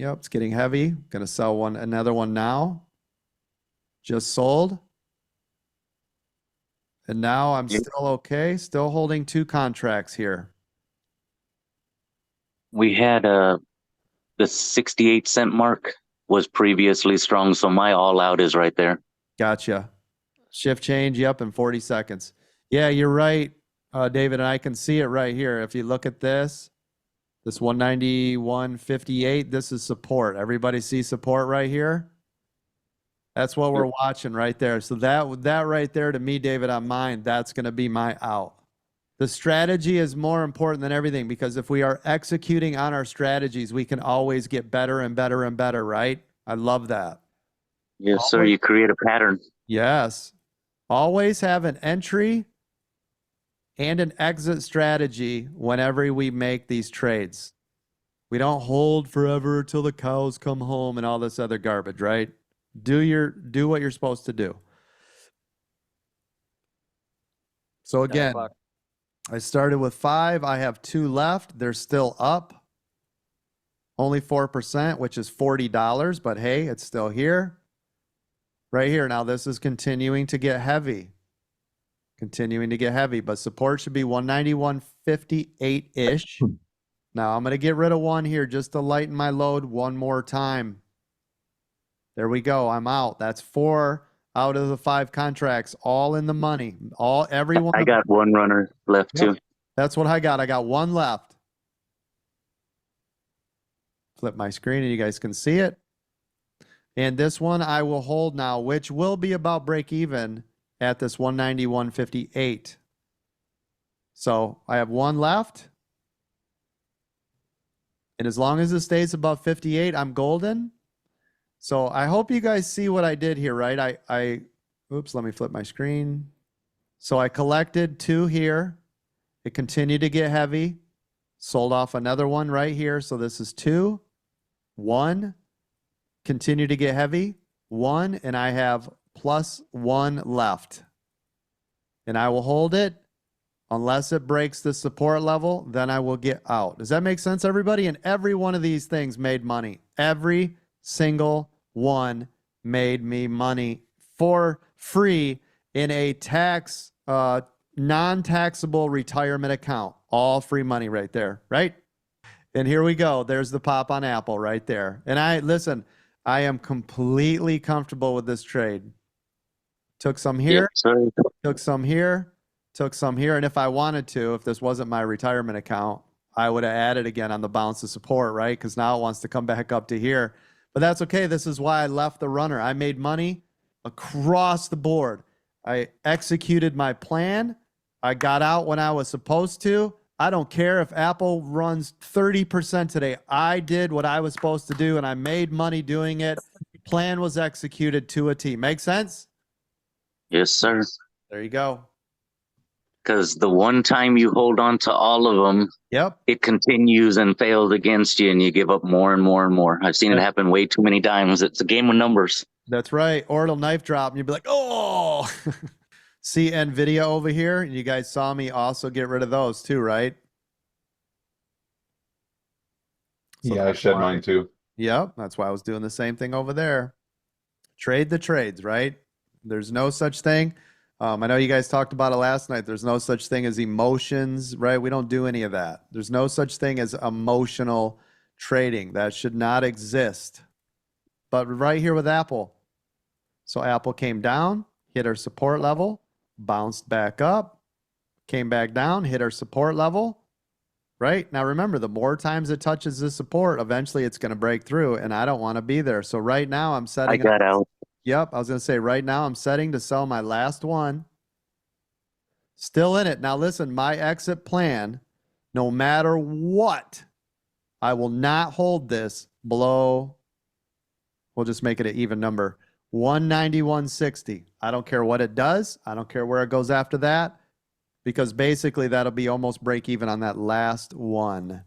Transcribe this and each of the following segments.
Yep, it's getting heavy. Gonna sell another one now. Just sold. And now I'm still okay. Still holding 2 contracts here. We had the 68 cent mark was previously strong, so my all out is right there. Gotcha. Shift change, yep, in 40 seconds. Yeah, you're right, David, and I can see it right here. If you look at this 191.58, this is support. Everybody see support right here? That's what we're watching right there. So that right there, to me, David, on mine, that's going to be my out. The strategy is more important than everything, because if we are executing on our strategies, we can always get better and better and better, right? I love that. Yes, sir. You create a pattern. Yes. Always have an entry and an exit strategy whenever we make these trades. We don't hold forever till the cows come home and all this other garbage, right? Do what you're supposed to do. So again, I started with 5. I have 2 left. They're still up. Only 4%, which is $40, but hey, it's still here. Right here. Now this is continuing to get heavy. Continuing to get heavy, but support should be 191.58-ish. Now I'm going to get rid of 1 here just to lighten my load one more time. There we go. I'm out. That's 4 out of the 5 contracts, all in the money. Everyone. I got 1 runner left too. That's what I got. I got 1 left. Flip my screen and you guys can see it. And this one I will hold now, which will be about break even at this 191.58. So I have 1 left. And as long as it stays above 58, I'm golden. So I hope you guys see what I did here, right? Oops, let me flip my screen. So I collected 2 here. It continued to get heavy. Sold off another one right here. So this is 2, 1, continue to get heavy, 1, and I have plus 1 left. And I will hold it unless it breaks the support level, then I will get out. Does that make sense, everybody? And every one of these things made money. Every single one made me money for free in a tax, non-taxable retirement account. All free money right there, right? And here we go. There's the pop on Apple right there. And listen, I am completely comfortable with this trade. Took some here, took some here, took some here. And if I wanted to, if this wasn't my retirement account, I would have added again on the bounce of support, right? Because now it wants to come back up to here. But that's okay. This is why I left the runner. I made money across the board. I executed my plan. I got out when I was supposed to. I don't care if Apple runs 30% today. I did what I was supposed to do, and I made money doing it. Plan was executed to a T. Make sense? Yes, sir. There you go. Because the one time you hold on to all of them, yep, it continues and fails against you, and you give up more and more and more. I've seen it happen way too many times. It's a game of numbers. That's right. Or it'll knife drop, and you'll be like, oh. See NVIDIA over here? You guys saw me also get rid of those too, right? So yeah, I shed mine too. Yep, that's why I was doing the same thing over there. Trade the trades, right? There's no such thing. I know you guys talked about it last night. There's no such thing as emotions, right? We don't do any of that. There's no such thing as emotional trading. That should not exist. But right here with Apple. So Apple came down, hit our support level, bounced back up, came back down, hit our support level, right? Now remember, the more times it touches the support, eventually it's going to break through, and I don't want to be there. So right now I'm setting I got out. Yep, I was going to say right now I'm setting to sell my last one. Still in it. Now listen, my exit plan, no matter what, I will not hold this below, we'll just make it an even number, 191.60. I don't care what it does. I don't care where it goes after that, because basically that'll be almost break even on that last one.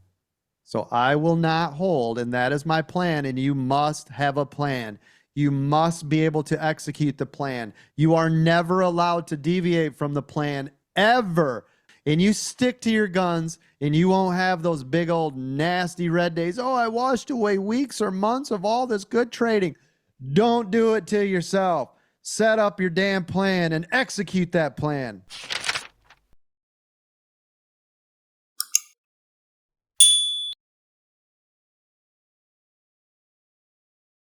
So I will not hold, and that is my plan, and you must have a plan. You must be able to execute the plan. You are never allowed to deviate from the plan, ever. and you stick to your guns, and you won't have those big old nasty red days. Oh, I washed away weeks or months of all this good trading. Don't do it to yourself. Set up your damn plan and execute that plan.